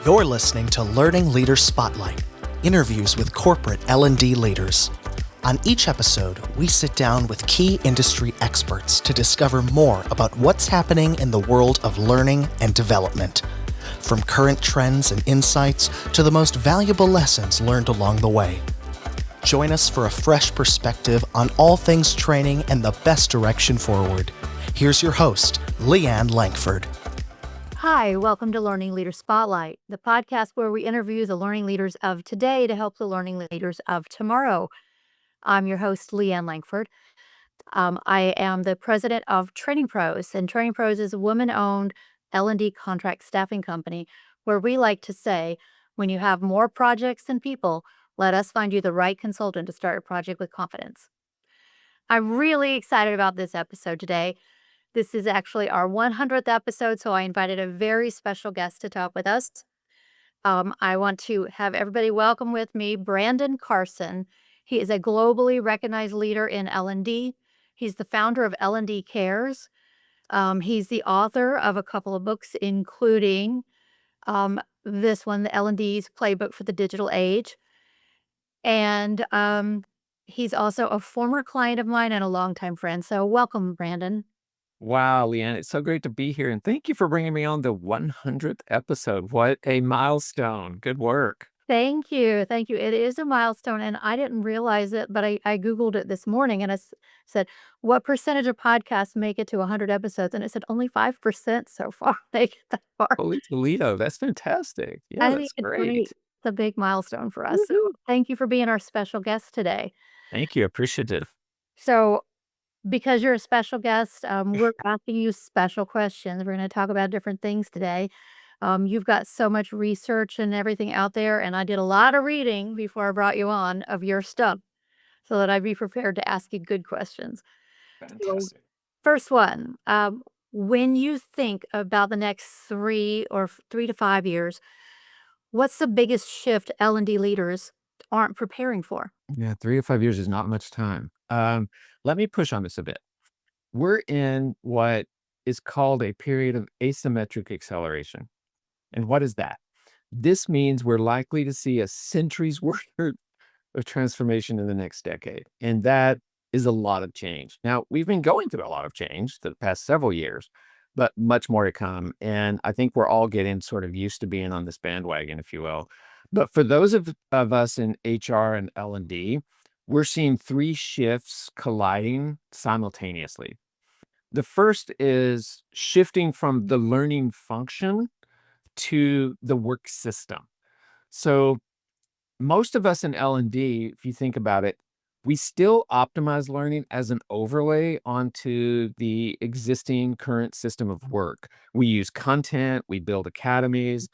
You're listening to Learning Leader Spotlight, interviews with corporate L&D leaders. On each episode, we sit down with key industry experts to discover more about what's happening in the world of learning and development, from current trends and insights to the most valuable lessons learned along the way. Join us for a fresh perspective on all things training and the best direction forward. Here's your host, Leanne Langford. Hi, welcome to Learning Leader Spotlight, the podcast where we interview the learning leaders of today to help the learning leaders of tomorrow. I'm your host, Leanne Langford. I am the president of Training Pros, and Training Pros is a woman-owned L&D contract staffing company where we like to say, when you have more projects than people, let us find you the right consultant to start your project with confidence. I'm really excited about this episode today. This is actually our 100th episode, so I invited a very special guest to talk with us. I want to have everybody welcome with me Brandon Carson. He is a globally recognized leader in L&D. He's the founder of L&D Cares. He's the author of a couple of books, including this one, the L&D's Playbook for the Digital Age. And he's also a former client of mine and a longtime friend. So welcome, Brandon. Wow, Leanne, it's so great to be here. And thank you for bringing me on the 100th episode. What a milestone. Good work. Thank you. Thank you. It is a milestone, and I didn't realize it, but I Googled it this morning, and said, what percentage of podcasts make it to 100 episodes? And it said only 5% so far make it that far. Holy Toledo. That's fantastic. Yeah, I that's think it's great. great. It's a big milestone for us. Woohoo. So thank you for being our special guest today. Thank you. Appreciative. So because you're a special guest, we're asking you special questions. We're going to talk about different things today. You've got so much research and everything out there, and I did a lot of reading before I brought you on of your stuff so that I'd be prepared to ask you good questions. Fantastic. So, first one, when you think about the next 3 to 5 years, what's the biggest shift L&D leaders aren't preparing for? Yeah, 3 to 5 years is not much time. Let me push on this a bit. We're in what is called a period of asymmetric acceleration. And what is that? This means we're likely to see a century's worth of transformation in the next decade. And that is a lot of change. Now, we've been going through a lot of change the past several years, but much more to come. And I think we're all getting sort of used to being on this bandwagon, if you will. But for those of us in HR and L&D, we're seeing 3 shifts colliding simultaneously. The first is shifting from the learning function to the work system. So most of us in L&D, if you think about it, we still optimize learning as an overlay onto the existing current system of work. We use content, we build academies,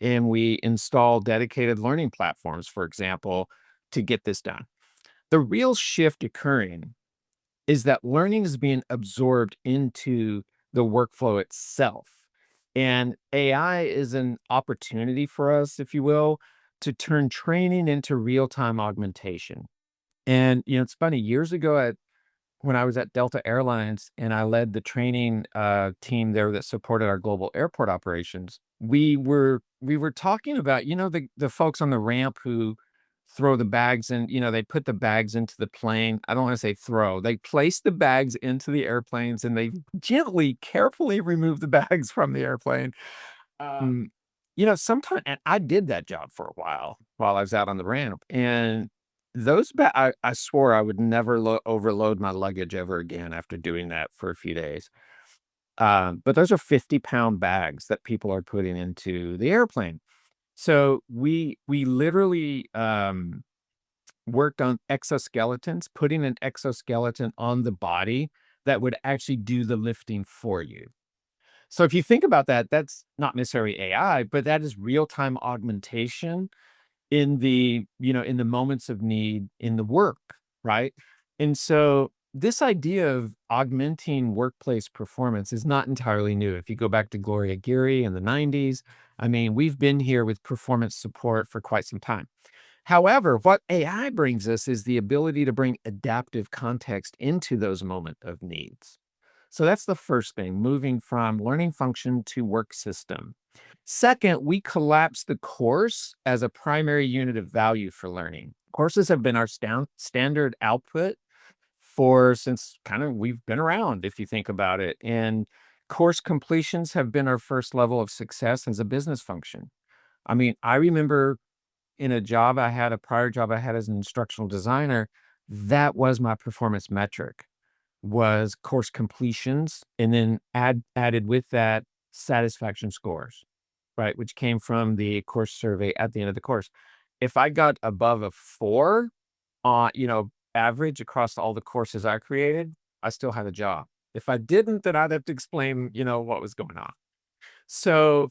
and we install dedicated learning platforms, for example, to get this done. The real shift occurring is that learning is being absorbed into the workflow itself. And AI is an opportunity for us, if you will, to turn training into real-time augmentation. And, it's funny, years ago when I was at Delta Airlines and I led the training team there that supported our global airport operations, we were talking about, the folks on the ramp who throw the bags in, they put the bags into the plane. I don't want to say throw. They place the bags into the airplanes and they gently, carefully remove the bags from the airplane. Sometimes, and I did that job for a while I was out on the ramp. And those I swore I would never overload my luggage ever again after doing that for a few days. But those are 50-pound bags that people are putting into the airplane. So we literally worked on exoskeletons, putting an exoskeleton on the body that would actually do the lifting for you. So if you think about that, that's not necessarily AI, but that is real-time augmentation in the moments of need in the work, right? And so this idea of augmenting workplace performance is not entirely new. If you go back to Gloria Geary in the 90s, I mean, we've been here with performance support for quite some time. However, what AI brings us is the ability to bring adaptive context into those moments of needs. So that's the first thing, moving from learning function to work system. Second, we collapse the course as a primary unit of value for learning. Courses have been our standard output for since kind of we've been around, if you think about it. And course completions have been our first level of success as a business function. I mean, I remember in a prior job I had as an instructional designer, that was my performance metric, was course completions, and then added with that satisfaction scores, right? Which came from the course survey at the end of the course. If I got above a 4 on, average across all the courses I created, I still had a job. If I didn't, then I'd have to explain, what was going on. So,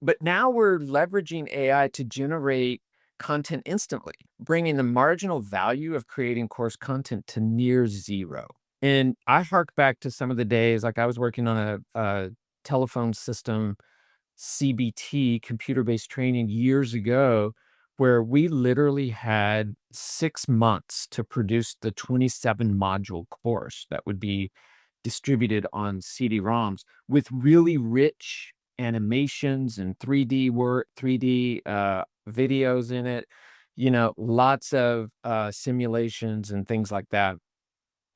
but now we're leveraging AI to generate content instantly, bringing the marginal value of creating course content to near zero. And I hark back to some of the days, like I was working on a telephone system, CBT, computer-based training years ago, where we literally had 6 months to produce the 27 module course that would be distributed on CD-ROMs with really rich animations and 3D videos in it, lots of simulations and things like that.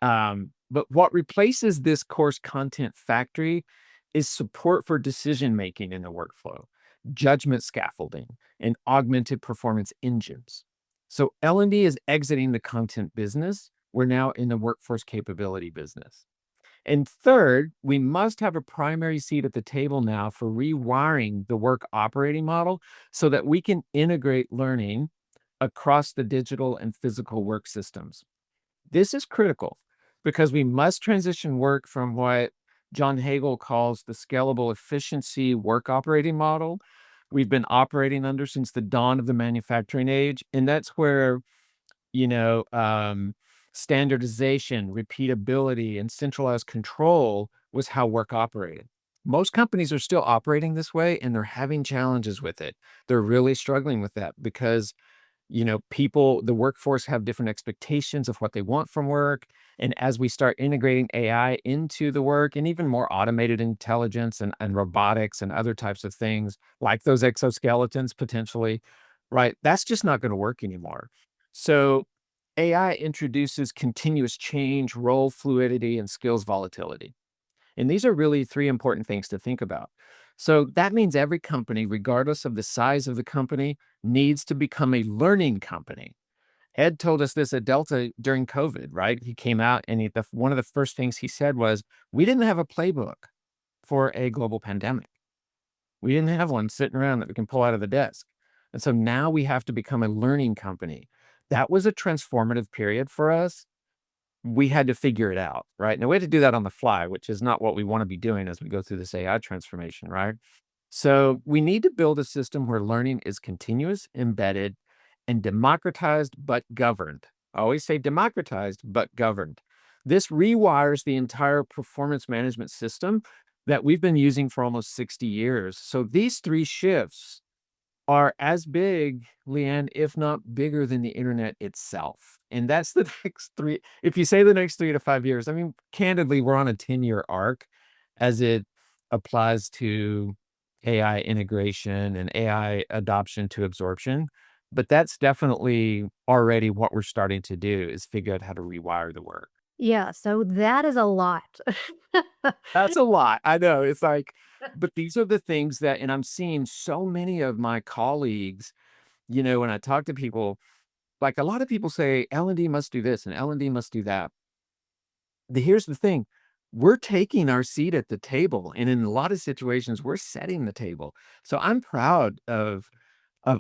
But what replaces this course content factory is support for decision making in the workflow, judgment scaffolding, and augmented performance engines. So L&D is exiting the content business. We're now in the workforce capability business. And third, we must have a primary seat at the table now for rewiring the work operating model so that we can integrate learning across the digital and physical work systems. This is critical because we must transition work from what John Hagel calls the scalable efficiency work operating model we've been operating under since the dawn of the manufacturing age. And that's where, you know, um, standardization, repeatability, and centralized control was how work operated. Most companies are still operating this way and they're having challenges with it. They're really struggling with that because the workforce have different expectations of what they want from work. And as we start integrating AI into the work and even more automated intelligence and robotics and other types of things like those exoskeletons potentially, right? That's just not going to work anymore. So AI introduces continuous change, role fluidity, and skills volatility. And these are really three important things to think about. So that means every company, regardless of the size of the company, needs to become a learning company. Ed told us this at Delta during COVID, right? He came out and one of the first things he said was, we didn't have a playbook for a global pandemic. We didn't have one sitting around that we can pull out of the desk. And so now we have to become a learning company. That was a transformative period for us. We had to figure it out, right? Now we had to do that on the fly, which is not what we want to be doing as we go through this AI transformation, right? So we need to build a system where learning is continuous, embedded, and democratized but governed. I always say democratized but governed. This rewires the entire performance management system that we've been using for almost 60 years. So these three shifts are as big, Leanne, if not bigger than the internet itself. And that's the next if you say the next 3 to 5 years, I mean, candidly, we're on a 10-year arc as it applies to AI integration and AI adoption to absorption. But that's definitely already what we're starting to do is figure out how to rewire the work. Yeah, so that is a lot. That's a lot. I know. It's like, but these are the things that, and I'm seeing so many of my colleagues, when I talk to people, like a lot of people say L&D must do this and L&D must do that. Here's the thing. We're taking our seat at the table. And in a lot of situations, we're setting the table. So I'm proud of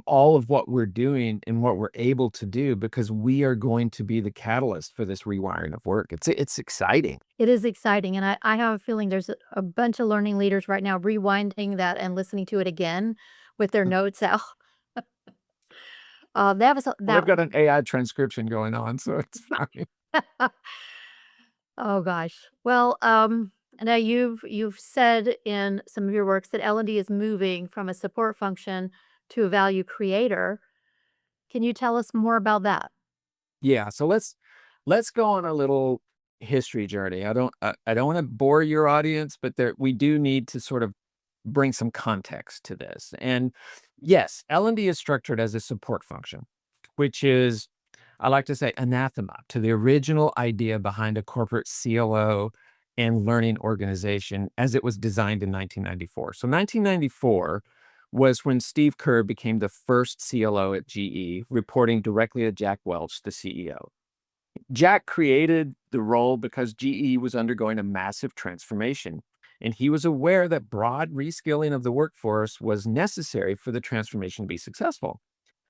all of what we're doing and what we're able to do because we are going to be the catalyst for this rewiring of work. It's exciting. It is exciting, and I have a feeling there's a bunch of learning leaders right now rewinding that and listening to it again with their notes out. That was Well, they've got an AI transcription going on, so it's fine. Oh gosh. Well, now you've said in some of your works that L&D is moving from a support function to a value creator. Can you tell us more about that? Yeah, so let's go on a little history journey. I don't want to bore your audience, but we do need to sort of bring some context to this. And yes, L&D is structured as a support function, which is, I like to say, anathema to the original idea behind a corporate CLO and learning organization as it was designed in 1994. So 1994 was when Steve Kerr became the first CLO at GE, reporting directly to Jack Welch, the CEO. Jack created the role because GE was undergoing a massive transformation, and he was aware that broad reskilling of the workforce was necessary for the transformation to be successful.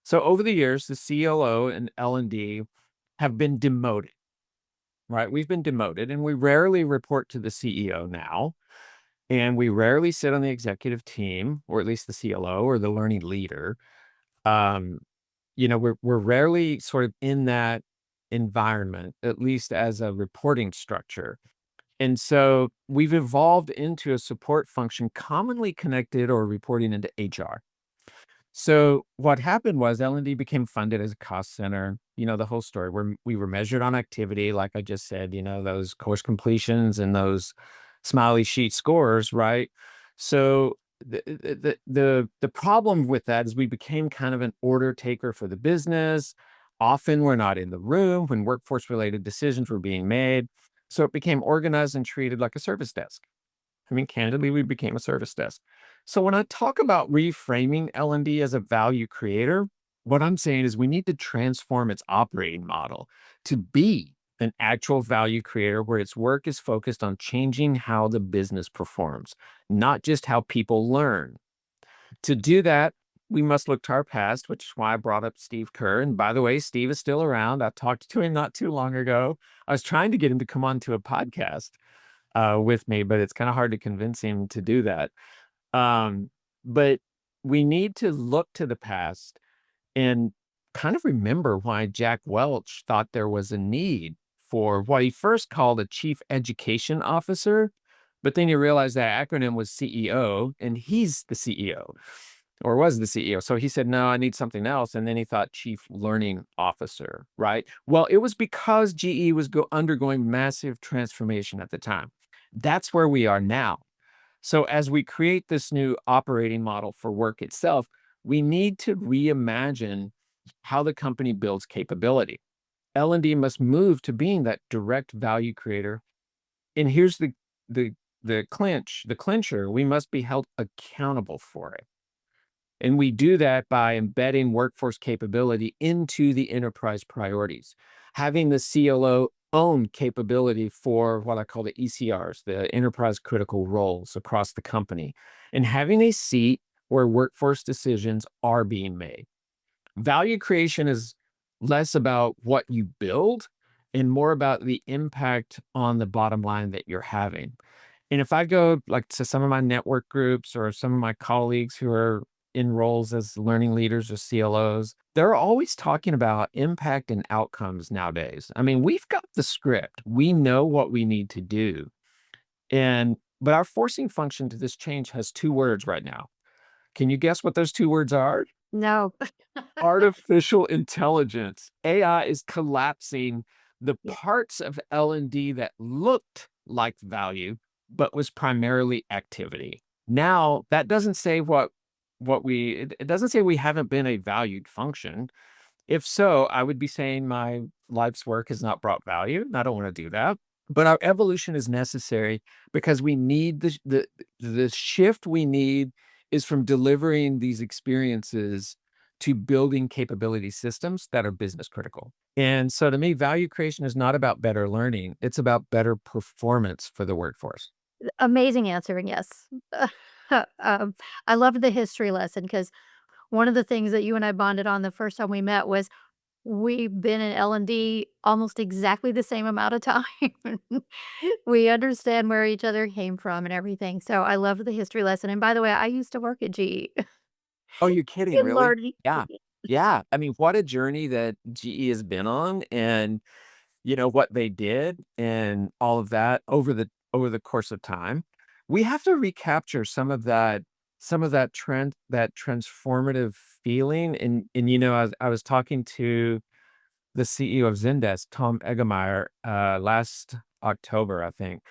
So over the years, the CLO and L&D have been demoted, right? We've been demoted, and we rarely report to the CEO now, and we rarely sit on the executive team, or at least the CLO or the learning leader. Um, we're rarely sort of in that environment, at least as a reporting structure. And so we've evolved into a support function commonly connected or reporting into HR. So what happened was L&D became funded as a cost center, the whole story, where we were measured on activity, like I just said, those course completions and those smiley sheet scores, right? So the problem with that is we became kind of an order taker for the business. Often we're not in the room when workforce related decisions were being made. So it became organized and treated like a service desk. I mean, candidly, we became a service desk. So when I talk about reframing L&D as a value creator, what I'm saying is we need to transform its operating model to be an actual value creator where its work is focused on changing how the business performs, not just how people learn. To do that, we must look to our past, which is why I brought up Steve Kerr. And by the way, Steve is still around. I talked to him not too long ago. I was trying to get him to come on to a podcast with me, but it's kind of hard to convince him to do that. But we need to look to the past and kind of remember why Jack Welch thought there was a need for what he first called a chief education officer, but then he realized that acronym was CEO, and he's the CEO or was the CEO. So he said, no, I need something else. And then he thought chief learning officer, right? Well, it was because GE was undergoing massive transformation at the time. That's where we are now. So as we create this new operating model for work itself, we need to reimagine how the company builds capability. L&D must move to being that direct value creator. And here's the clincher, we must be held accountable for it. And we do that by embedding workforce capability into the enterprise priorities, having the CLO own capability for what I call the ECRs, the enterprise critical roles across the company, and having a seat where workforce decisions are being made. Value creation is less about what you build and more about the impact on the bottom line that you're having. And if I go like to some of my network groups or some of my colleagues who are in roles as learning leaders or CLOs, they're always talking about impact and outcomes nowadays. I mean, we've got the script. We know what we need to do. But our forcing function to this change has two words right now. Can you guess what those two words are? No. Artificial intelligence. AI is collapsing the Yeah. parts of L&D that looked like value, but was primarily activity. Now, that doesn't say it doesn't say we haven't been a valued function. If so, I would be saying my life's work has not brought value, and I don't want to do that. But our evolution is necessary because we need the shift we need is from delivering these experiences to building capability systems that are business critical. And so to me, value creation is not about better learning. It's about better performance for the workforce. Amazing answer, and yes. I loved the history lesson because one of the things that you and I bonded on the first time we met was we've been in L&D almost exactly the same amount of time. We understand where each other came from and everything, so I loved the history lesson, and by the way, I used to work at GE Oh, you're kidding, in really? learning. Yeah. Yeah. I mean, what a journey that GE has been on and what they did and all of that over the course of time. We have to recapture some of that that transformative feeling. And I was talking to the CEO of Zendesk, Tom Eggemeyer, last October, I think.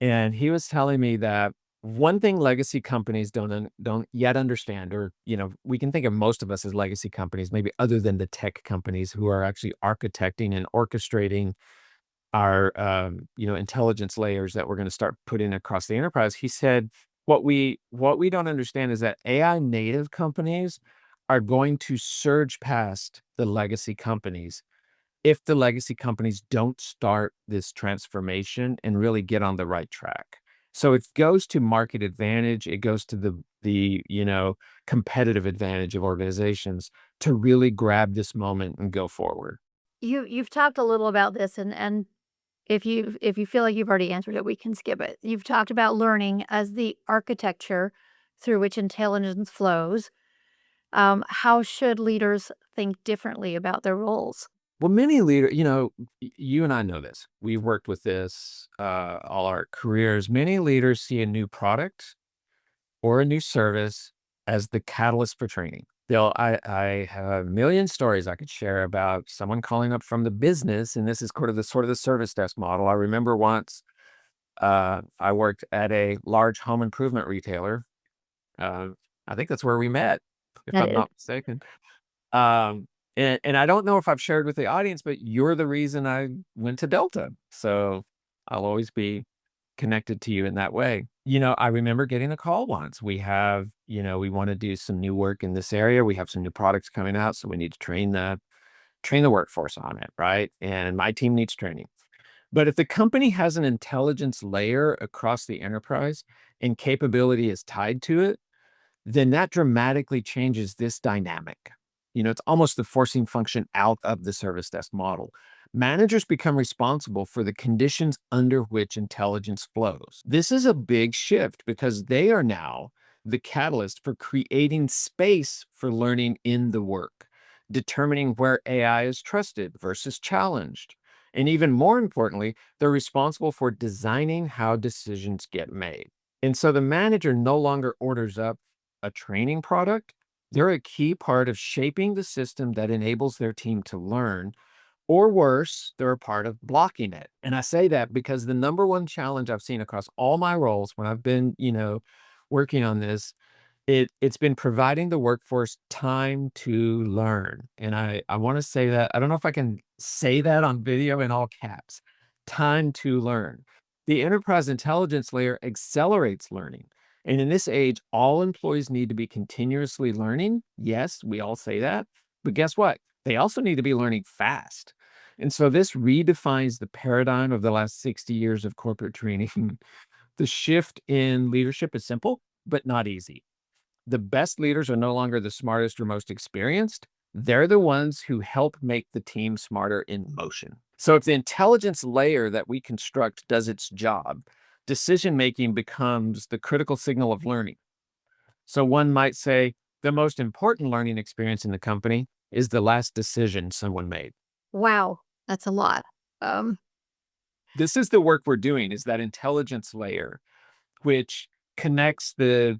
And he was telling me that One thing legacy companies don't yet understand, or we can think of most of us as legacy companies, maybe other than the tech companies who are actually architecting and orchestrating our intelligence layers that we're going to start putting across the enterprise. He said, what we don't understand is that AI native companies are going to surge past the legacy companies if the legacy companies don't start this transformation and really get on the right track. So it goes to market advantage. It goes to the competitive advantage of organizations to really grab this moment and go forward. You've talked a little about this, and if you feel like you've already answered it, we can skip it. You've talked about learning as the architecture through which intelligence flows. How should leaders think differently about their roles? Well, many leaders, you and I know this. We've worked with this all our careers. Many leaders see a new product or a new service as the catalyst for training. I have a million stories I could share about someone calling up from the business, and this is sort of the service desk model. I remember once I worked at a large home improvement retailer. Uh, I think that's where we met, if That I'm is not mistaken. And I don't know if I've shared with the audience, but you're the reason I went to Delta. So I'll always be connected to you in that way. I remember getting a call once. We want to do some new work in this area. We have some new products coming out, so we need to train the workforce on it, right? And my team needs training. But if the company has an intelligence layer across the enterprise and capability is tied to it, then that dramatically changes this dynamic. It's almost the forcing function out of the service desk model. Managers become responsible for the conditions under which intelligence flows. This is a big shift because they are now the catalyst for creating space for learning in the work, determining where AI is trusted versus challenged. And even more importantly, they're responsible for designing how decisions get made. And so the manager no longer orders up a training product. They're a key part of shaping the system that enables their team to learn, or worse, they're a part of blocking it. And I say that because the number one challenge I've seen across all my roles when I've been, working on this, it's been providing the workforce time to learn. And I want to say that, I don't know if I can say that on video in all caps. Time to learn. The enterprise intelligence layer accelerates learning. And in this age, all employees need to be continuously learning. Yes, we all say that. But guess what? They also need to be learning fast. And so this redefines the paradigm of the last 60 years of corporate training. The shift in leadership is simple, but not easy. The best leaders are no longer the smartest or most experienced. They're the ones who help make the team smarter in motion. So if the intelligence layer that we construct does its job, decision making becomes the critical signal of learning. So one might say the most important learning experience in the company is the last decision someone made. wow, that's a lot. Um, This is the work we're doing, is that intelligence layer, which connects the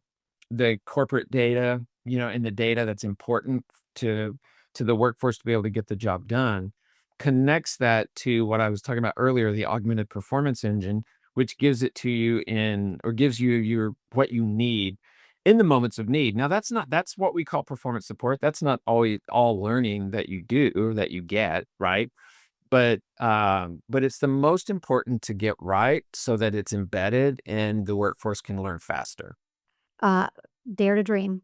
corporate data, and the data that's important to the workforce to be able to get the job done, connects that to what I was talking about earlier, the augmented performance engine, which gives it to you gives you your what you need in the moments of need. Now that's what we call performance support. That's not always all learning that you do or that you get, right? But it's the most important to get right so that it's embedded and the workforce can learn faster. uh, dare to dream.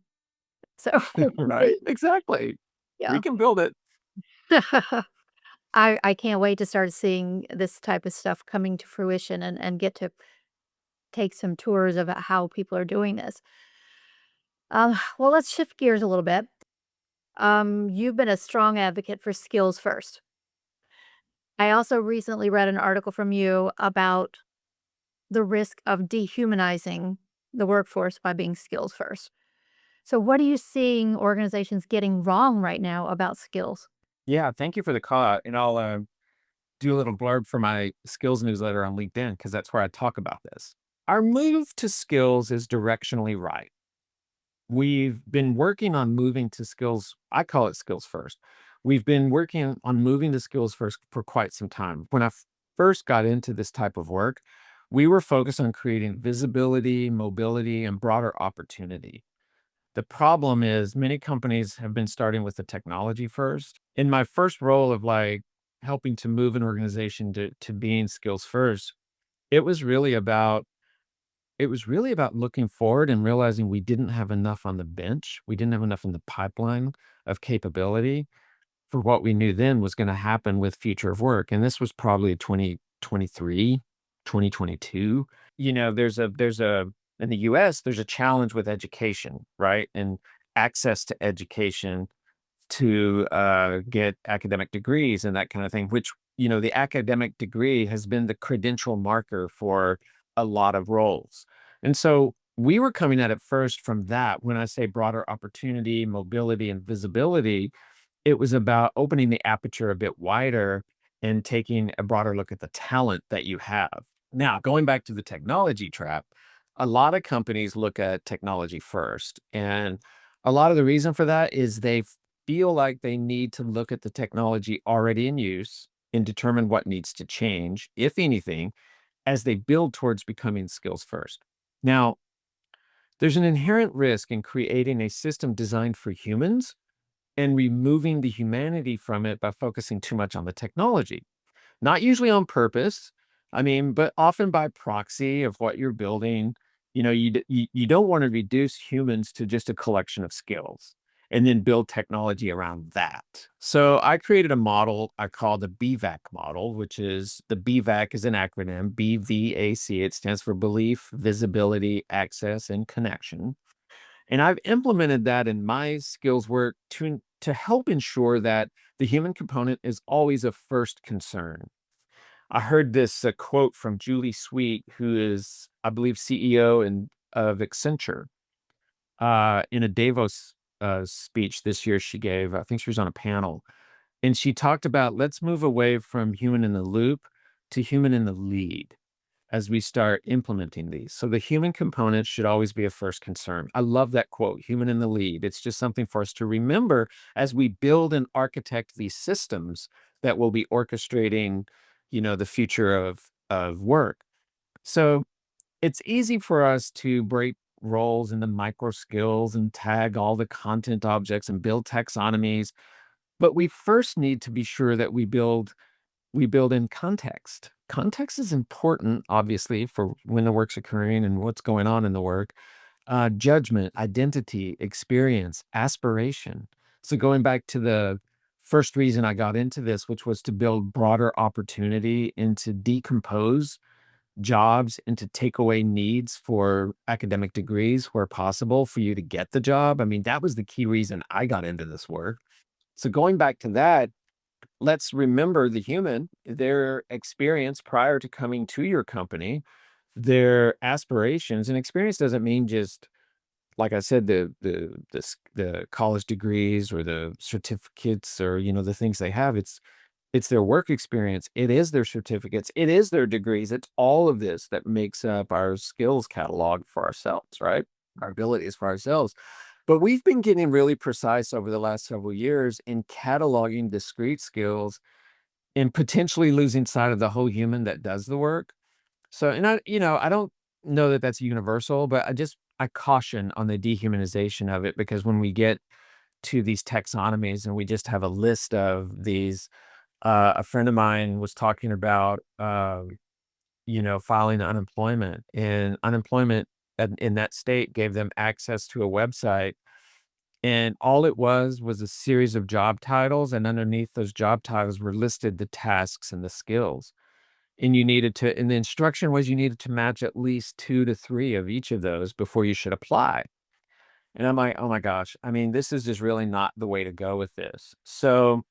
So, Right? Exactly. We yeah. can build it. I can't wait to start seeing this type of stuff coming to fruition and get to take some tours of how people are doing this. Well, let's shift gears a little bit. You've been a strong advocate for skills first. I also recently read an article from you about the risk of dehumanizing the workforce by being skills first. So, what are you seeing organizations getting wrong right now about skills? Yeah, thank you for the call out, and I'll, do a little blurb for my skills newsletter on LinkedIn because that's where I talk about this. Our move to skills is directionally right. We've been working on moving to skills. I call it skills first. We've been working on moving to skills first for quite some time. When I first got into this type of work, We were focused on creating visibility, mobility, and broader opportunity. The problem is many companies have been starting with the technology first. In my first role of like helping to move an organization to being skills first, it was really about looking forward and realizing we didn't have enough on the bench. We didn't have enough in the pipeline of capability for what we knew then was going to happen with future of work. And this was probably 2023, 2022. There's a in the US, there's a challenge with education, right? And access to education to get academic degrees and that kind of thing, which, the academic degree has been the credential marker for a lot of roles. And so we were coming at it first from that. When I say broader opportunity, mobility, and visibility, it was about opening the aperture a bit wider and taking a broader look at the talent that you have. Now, going back to the technology trap, a lot of companies look at technology first. And a lot of the reason for that is they feel like they need to look at the technology already in use and determine what needs to change, if anything, as they build towards becoming skills first. Now, there's an inherent risk in creating a system designed for humans and removing the humanity from it by focusing too much on the technology. Not usually on purpose, I mean, but often by proxy of what you're building. You don't want to reduce humans to just a collection of skills and then build technology around that. So I created a model I call the BVAC model, which is the BVAC is an acronym, BVAC. It stands for belief, visibility, access, and connection. And I've implemented that in my skills work to help ensure that the human component is always a first concern. I heard this quote from Julie Sweet, who is, I believe, CEO of Accenture, in a Davos speech this year she gave. I think she was on a panel, and she talked about let's move away from human in the loop to human in the lead as we start implementing these. So the human component should always be a first concern. I love that quote, human in the lead. It's just something for us to remember as we build and architect these systems that will be orchestrating, the future of work. So it's easy for us to break roles into micro skills and tag all the content objects and build taxonomies, but we first need to be sure that we build in context. Context is important, obviously, for when the work's occurring and what's going on in the work. Judgment, identity, experience, aspiration. So going back to the first reason I got into this, which was to build broader opportunity and to decompose jobs and to take away needs for academic degrees where possible for you to get the job. I mean, that was the key reason I got into this work. So going back to that, let's remember the human, their experience prior to coming to your company, their aspirations. And experience doesn't mean just, like I said, the college degrees or the certificates or the things they have. It's their work experience. It is their certificates. It is their degrees. It's all of this that makes up our skills catalog for ourselves, right? Our abilities for ourselves. But we've been getting really precise over the last several years in cataloging discrete skills and potentially losing sight of the whole human that does the work. So, and I don't know that that's universal, but I caution on the dehumanization of it because when we get to these taxonomies and we just have a list of these, a friend of mine was talking about, filing unemployment, and unemployment in that state gave them access to a website. And all it was a series of job titles. And underneath those job titles were listed the tasks and the skills. And the instruction was you needed to match at least 2 to 3 of each of those before you should apply. And I'm like, oh my gosh, I mean, this is just really not the way to go with this. So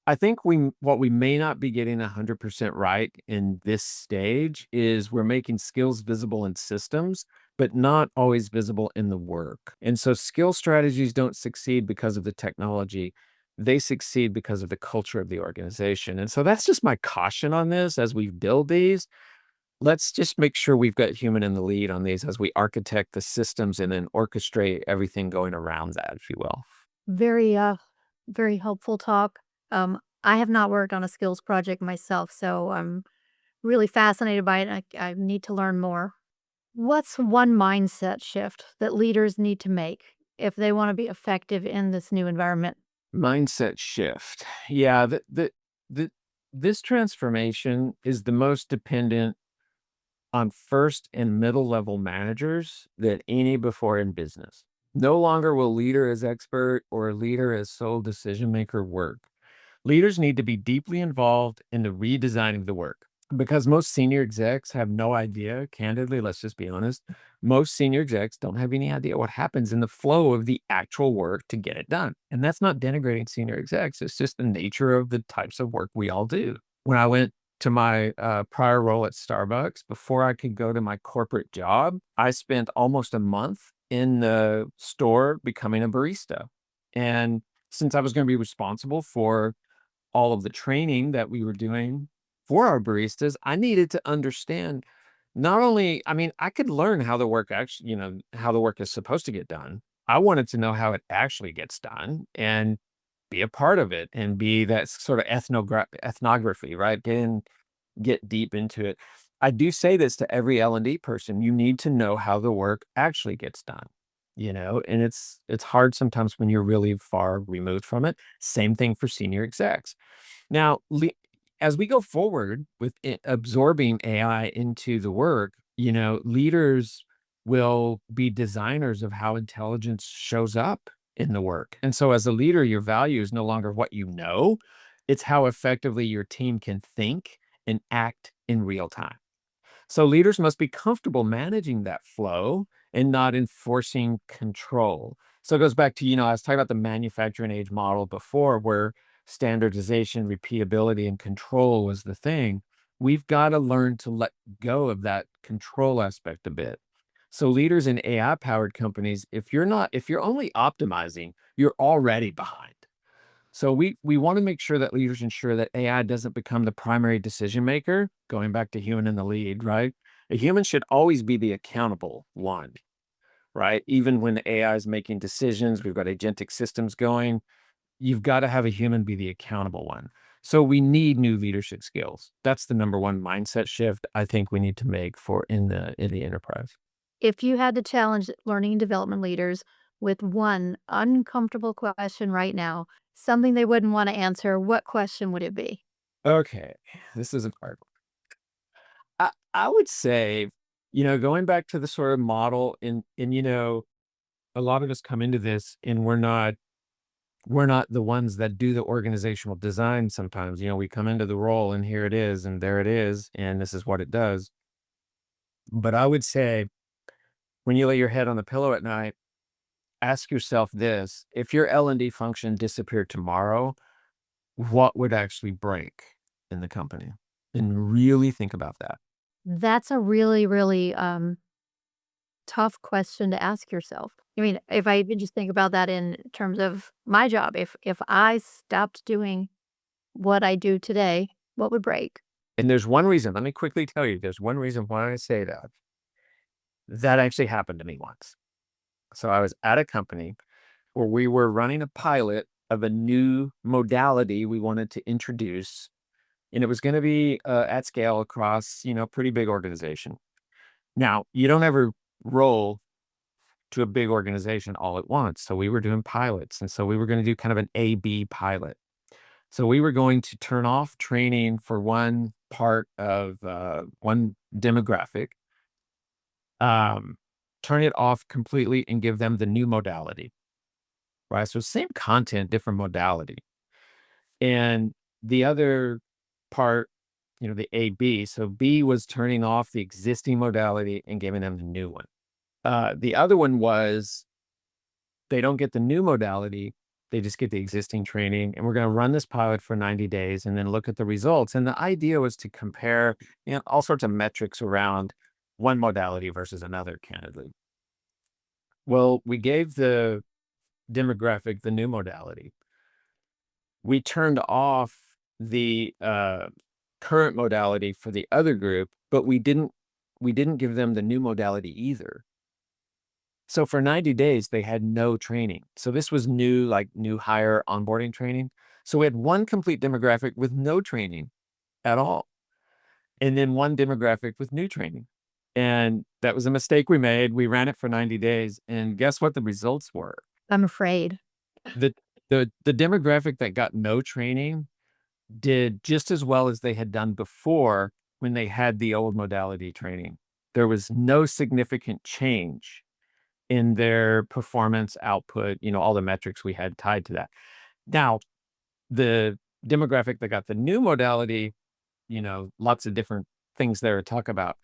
I think what we may not be getting 100% right in this stage is we're making skills visible in systems, but not always visible in the work. And so skill strategies don't succeed because of the technology. They succeed because of the culture of the organization. And so that's just my caution on this as we build these. Let's just make sure we've got human in the lead on these as we architect the systems and then orchestrate everything going around that, if you will. Very, very helpful talk. I have not worked on a skills project myself, so I'm really fascinated by it. I need to learn more. What's one mindset shift that leaders need to make if they want to be effective in this new environment? Mindset shift. Yeah, the this transformation is the most dependent on first and middle level managers than any before in business. No longer will leader as expert or leader as sole decision maker work. Leaders need to be deeply involved in the redesigning the work because most senior execs have no idea. Candidly, let's just be honest. Most senior execs don't have any idea what happens in the flow of the actual work to get it done. And that's not denigrating senior execs. It's just the nature of the types of work we all do. When I went to my prior role at Starbucks, before I could go to my corporate job, I spent almost a month in the store becoming a barista. And since I was going to be responsible for all of the training that we were doing for our baristas, I needed to understand not only, I mean, I could learn how the work actually, how the work is supposed to get done. I wanted to know how it actually gets done and be a part of it and be that sort of ethnography, right? Get deep into it. I do say this to every L&D person, you need to know how the work actually gets done, and it's hard sometimes when you're really far removed from it. Same thing for senior execs. Now, as we go forward with absorbing AI into the work, leaders will be designers of how intelligence shows up in the work. And so as a leader, your value is no longer what you know, it's how effectively your team can think and act in real time. So leaders must be comfortable managing that flow and not enforcing control. So it goes back to, I was talking about the manufacturing age model before, where standardization, repeatability, and control was the thing. We've got to learn to let go of that control aspect a bit. So leaders in AI powered companies, if you're only optimizing, you're already behind. So we want to make sure that leaders ensure that AI doesn't become the primary decision maker, going back to human in the lead, right? A human should always be the accountable one, right? Even when AI is making decisions, we've got agentic systems going, you've got to have a human be the accountable one. So we need new leadership skills. That's the number one mindset shift I think we need to make for in the enterprise. If you had to challenge learning and development leaders with one uncomfortable question right now, something they wouldn't want to answer, what question would it be? Okay, this is a hard one. I would say, going back to the sort of model and a lot of us come into this and we're not the ones that do the organizational design sometimes. We come into the role and here it is and there it is and this is what it does. But I would say when you lay your head on the pillow at night, ask yourself this: if your L&D function disappeared tomorrow, what would actually break in the company? And really think about that. That's a really, really tough question to ask yourself. I mean, if I even just think about that in terms of my job, if I stopped doing what I do today, what would break? And there's one reason, let me quickly tell you, there's one reason why I say that. That actually happened to me once. So I was at a company where we were running a pilot of a new modality we wanted to introduce, and it was going to be at scale across, pretty big organization. Now, you don't ever roll to a big organization all at once. So we were doing pilots, and so we were going to do kind of an A/B pilot. So we were going to turn off training for one part of one demographic, um, turn it off completely and give them the new modality, right? So same content, different modality. And the other part, the A, B. So B was turning off the existing modality and giving them the new one. The other one was they don't get the new modality. They just get the existing training. And we're going to run this pilot for 90 days and then look at the results. And the idea was to compare, all sorts of metrics around one modality versus another, candidly. Well, we gave the demographic the new modality. We turned off the current modality for the other group, but we didn't give them the new modality either. So for 90 days, they had no training. So this was new, like new hire onboarding training. So we had one complete demographic with no training at all. and then one demographic with new training. And that was a mistake we made. We ran it for 90 days, and guess what the results were? I'm afraid. The the demographic that got no training did just as well as they had done before when they had the old modality training. There was no significant change in their performance, output, all the metrics we had tied to that. Now, the demographic that got the new modality, lots of different things there to talk about.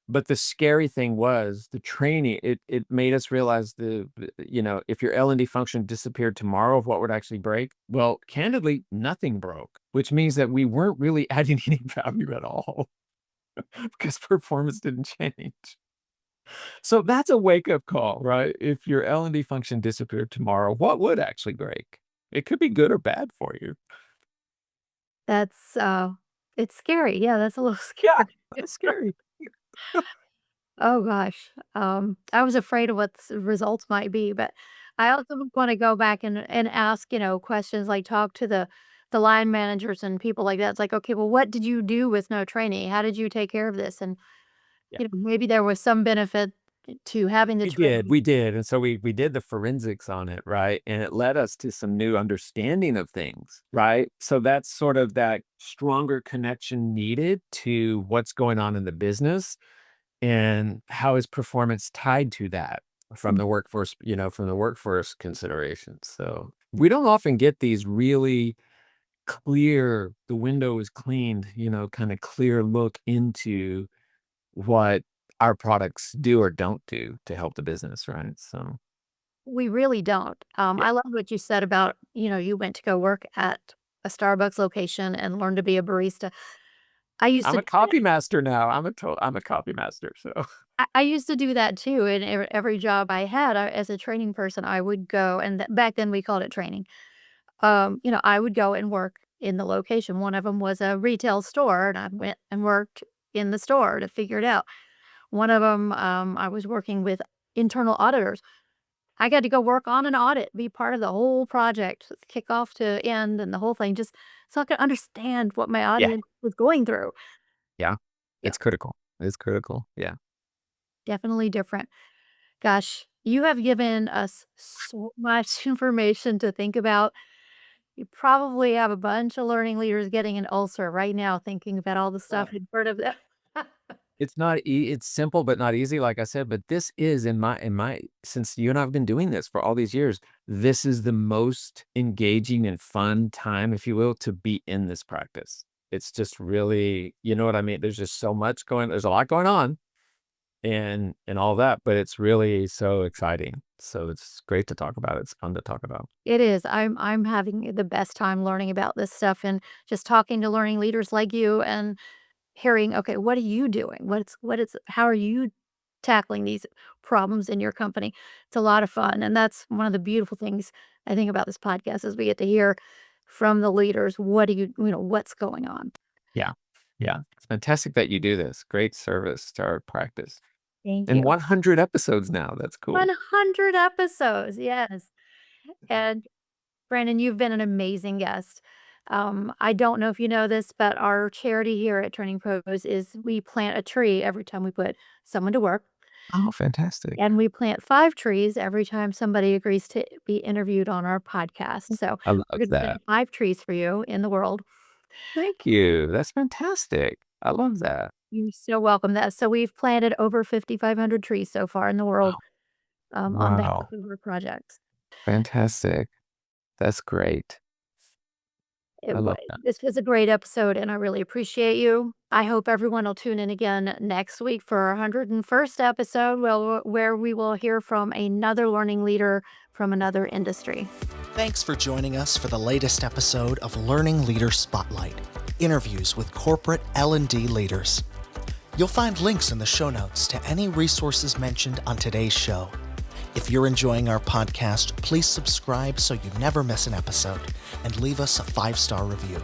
But the scary thing was the training, it made us realize if your L&D function disappeared tomorrow, of what would actually break? Well, candidly, nothing broke, which means that we weren't really adding any value at all because performance didn't change. So that's a wake-up call, right? If your L&D function disappeared tomorrow, what would actually break? It could be good or bad for you. That's, it's scary. Yeah, that's a little Yeah, scary. that's scary. Oh gosh. I was afraid of what the results might be, but I also want to go back and ask, questions like talk to the line managers and people like that. It's like, okay, well, what did you do with no training? How did you take care of this? And Yeah. maybe there was some benefit to having the training. We did, and so we did the forensics on it, right? And it led us to some new understanding of things, right? So that's sort of that stronger connection needed to what's going on in the business and how is performance tied to that from the workforce, from the workforce considerations. So we don't often get these really clear, the window is cleaned, kind of clear look into what our products do or don't do to help the business, right? So, We really don't. yeah, I love what you said about, you went to go work at a Starbucks location and learn to be a barista. I used I'm to a copy master now. I'm a copy master. So, I used to do that too in every job I had. As a training person, I would go and back then we called it training. I would go and work in the location. One of them was a retail store, and I went and worked in the store to figure it out. One of them, I was working with internal auditors. I got to go work on an audit, be part of the whole project, kickoff to end, and the whole thing, just so I could understand what my yeah, audience was going through. yeah, Yeah, it's critical. It's critical. Yeah. definitely different. Gosh, you have given us so much information to think about. You probably have a bunch of learning leaders getting an ulcer right now thinking about all the stuff you've heard of that. It's not it's simple, but not easy, like I said, but this is in my since you and I have been doing this for all these years, this is the most engaging and fun time, if you will, to be in this practice. It's just really, you know what I mean? There's a lot going on and all that, but it's really so exciting. So it's great to talk about. It's fun to talk about. It is. I'm having the best time learning about this stuff and just talking to learning leaders like you and hearing, okay, what are you doing? How are you tackling these problems in your company? It's a lot of fun. And that's one of the beautiful things I think about this podcast is we get to hear from the leaders, what's going on. Yeah. Yeah. It's fantastic that you do this. Great service to our practice. Thank And you. 100 episodes now. That's cool. 100 episodes. Yes. And Brandon, you've been an amazing guest. I don't know if you know this, but our charity here at Turning Pros is we plant a tree every time we put someone to work. Oh, fantastic. And we plant 5 trees every time somebody agrees to be interviewed on our podcast. So I love we're going to that. plant 5 trees for you in the world. Thank you. That's fantastic. I love that. You're so welcome. So we've planted over 5,500 trees so far in the world on behalf Wow. of our projects. Fantastic. That's great. I love that. This was a great episode, and I really appreciate you. I hope everyone will tune in again next week for our 101st episode, where we will hear from another learning leader from another industry. Thanks for joining us for the latest episode of Learning Leader Spotlight, interviews with corporate L&D leaders. You'll find links in the show notes to any resources mentioned on today's show. If you're enjoying our podcast, please subscribe so you never miss an episode and leave us a 5-star review.